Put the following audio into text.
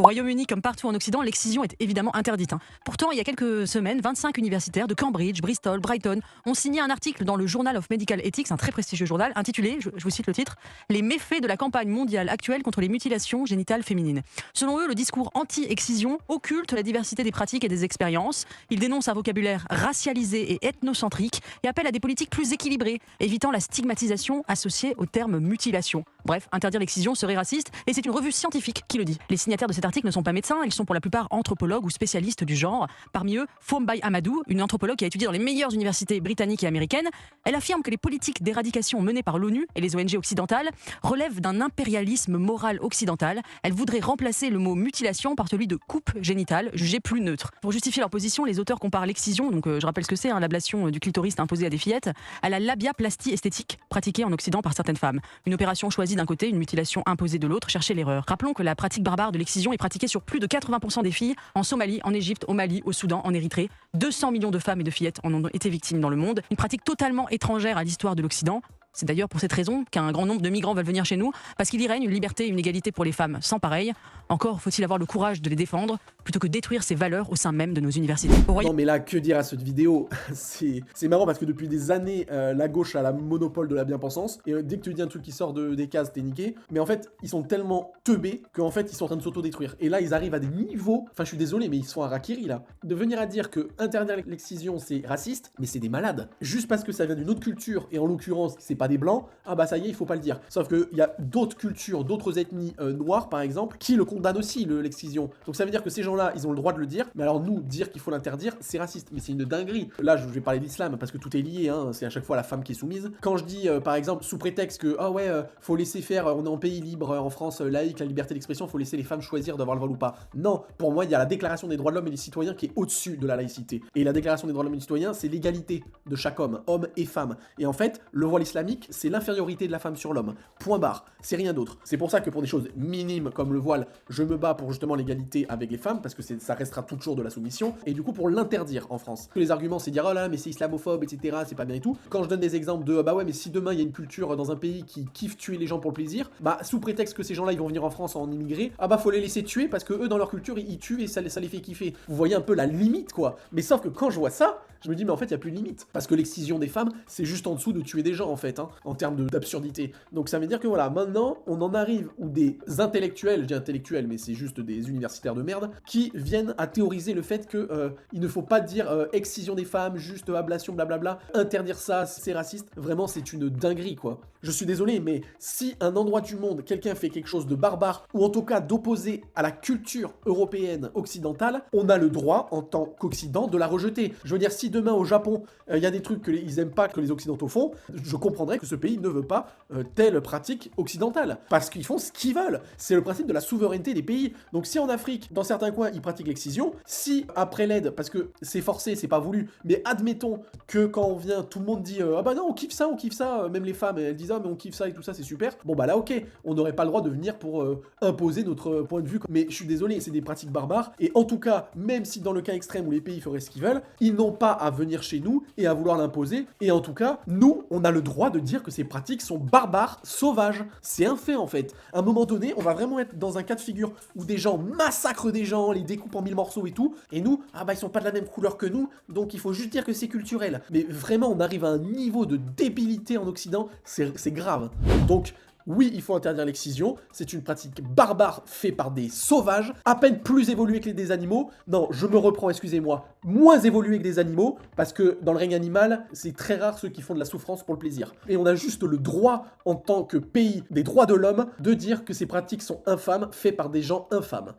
Au Royaume-Uni, comme partout en Occident, l'excision est évidemment interdite. Pourtant, il y a quelques semaines, 25 universitaires de Cambridge, Bristol, Brighton ont signé un article dans le Journal of Medical Ethics, un très prestigieux journal, intitulé, je vous cite le titre, « Les méfaits de la campagne mondiale actuelle contre les mutilations génitales féminines ». Selon eux, le discours anti-excision occulte la diversité des pratiques et des expériences. Il dénonce un vocabulaire racialisé et ethnocentrique et appelle à des politiques plus équilibrées, évitant la stigmatisation associée au terme mutilation. Bref, interdire l'excision serait raciste et c'est une revue scientifique qui le dit. Les signataires de cet article ne sont pas médecins, ils sont pour la plupart anthropologues ou spécialistes du genre. Parmi eux, Fombay Amadou, une anthropologue qui a étudié dans les meilleures universités britanniques et américaines. Elle affirme que les politiques d'éradication menées par l'ONU et les ONG occidentales relèvent d'un impérialisme moral occidental. Elle voudrait remplacer le mot mutilation par celui de coupe génitale, jugé plus neutre. Pour justifier leur position, les auteurs comparent l'excision, donc je rappelle ce que c'est, l'ablation du clitoris imposée à des fillettes, à la labiaplastie esthétique pratiquée en Occident par certaines femmes. Une opération choisie d'un côté, une mutilation imposée de l'autre, chercher l'erreur. Rappelons que la pratique barbare de l'excision est pratiquée sur plus de 80% des filles en Somalie, en Égypte, au Mali, au Soudan, en Érythrée. 200 millions de femmes et de fillettes en ont été victimes dans le monde. Une pratique totalement étrangère à l'histoire de l'Occident. C'est d'ailleurs pour cette raison qu'un grand nombre de migrants veulent venir chez nous, parce qu'il y règne une liberté et une égalité pour les femmes sans pareil. Encore faut-il avoir le courage de les défendre, plutôt que détruire ces valeurs au sein même de nos universités. Non mais là, que dire à cette vidéo? C'est marrant parce que depuis des années, la gauche a la monopole de la bien-pensance, et dès que tu dis un truc qui sort des cases, t'es niqué. Mais en fait, ils sont tellement teubés qu'en fait, ils sont en train de s'auto-détruire. Et là, ils arrivent à des niveaux, enfin je suis désolé, mais ils sont à Rakiri là. De venir à dire que interdire l'excision c'est raciste, mais c'est des malades. Juste parce que ça vient d'une autre culture, et en l'occurrence, c'est pas des blancs, ah bah ça y est, il faut pas le dire. Sauf qu'il y a d'autres cultures, d'autres ethnies noires par exemple, qui le condamnent aussi, l'excision. Donc ça veut dire que ces gens-là, ils ont le droit de le dire, mais alors nous, dire qu'il faut l'interdire, c'est raciste. Mais c'est une dinguerie. Là, je vais parler d'islam, parce que tout est lié, c'est à chaque fois la femme qui est soumise. Quand je dis, par exemple, sous prétexte que, ah ouais, faut laisser faire, on est en pays libre, en France, laïque, la liberté d'expression, faut laisser les femmes choisir d'avoir le voile ou pas. Non, pour moi, il y a la déclaration des droits de l'homme et des citoyens qui est au-dessus de la laïcité. Et la déclaration des droits de l'homme et des citoyens, c'est l'égalité de chaque homme et femme. Et en fait, le voile islamique, c'est l'infériorité de la femme sur l'homme. Point barre. C'est rien d'autre. C'est pour ça que pour des choses minimes comme le voile, je me bats pour justement l'égalité avec les femmes, parce que ça restera toujours de la soumission, et du coup pour l'interdire en France. Les arguments c'est dire oh là mais c'est islamophobe, etc., c'est pas bien et tout. Quand je donne des exemples de bah ouais mais si demain il y a une culture dans un pays qui kiffe tuer les gens pour le plaisir, bah sous prétexte que ces gens-là ils vont venir en France en immigré, ah bah faut les laisser tuer parce que eux dans leur culture ils tuent et ça les fait kiffer. Vous voyez un peu la limite quoi. Mais sauf que quand je vois ça, je me dis mais en fait il y a plus de limite. Parce que l'excision des femmes c'est juste en dessous de tuer des gens en fait, en termes d'absurdité. Donc ça veut dire que voilà, maintenant on en arrive où des intellectuels, je dis intellectuels mais c'est juste des universitaires de merde, qui viennent à théoriser le fait que il ne faut pas dire excision des femmes, juste ablation, blablabla, interdire ça, c'est raciste. Vraiment, c'est une dinguerie, quoi. Je suis désolé, mais si un endroit du monde, quelqu'un fait quelque chose de barbare, ou en tout cas d'opposé à la culture européenne occidentale, on a le droit, en tant qu'Occident, de la rejeter. Je veux dire, si demain au Japon, il y a des trucs qu'ils aiment pas que les Occidentaux font, je comprendrais que ce pays ne veut pas telle pratique occidentale. Parce qu'ils font ce qu'ils veulent. C'est le principe de la souveraineté des pays. Donc si en Afrique, dans certains coins, ils pratiquent l'excision, si après l'aide, parce que c'est forcé, c'est pas voulu, mais admettons que quand on vient, tout le monde dit ah bah non, on kiffe ça, même les femmes, elles disent ah mais on kiffe ça et tout ça, c'est super. Bon bah là ok, on n'aurait pas le droit de venir pour imposer notre point de vue. Mais je suis désolé, c'est des pratiques barbares, et en tout cas, même si dans le cas extrême où les pays feraient ce qu'ils veulent, ils n'ont pas à venir chez nous et à vouloir l'imposer, et en tout cas, nous, on a le droit de dire que ces pratiques sont barbares, sauvages. C'est un fait en fait. À un moment donné, on va vraiment être dans un cas de figure où des gens massacrent des gens, les découpent en 1000 morceaux et tout, et nous, ah bah ils sont pas de la même couleur que nous, donc il faut juste dire que c'est culturel. Mais vraiment, on arrive à un niveau de débilité en Occident, c'est grave. Donc, oui, il faut interdire l'excision, c'est une pratique barbare faite par des sauvages, à peine plus évolués que des animaux. Non, je me reprends, excusez-moi, moins évolués que des animaux, parce que dans le règne animal, c'est très rare ceux qui font de la souffrance pour le plaisir. Et on a juste le droit, en tant que pays des droits de l'homme, de dire que ces pratiques sont infâmes, faites par des gens infâmes.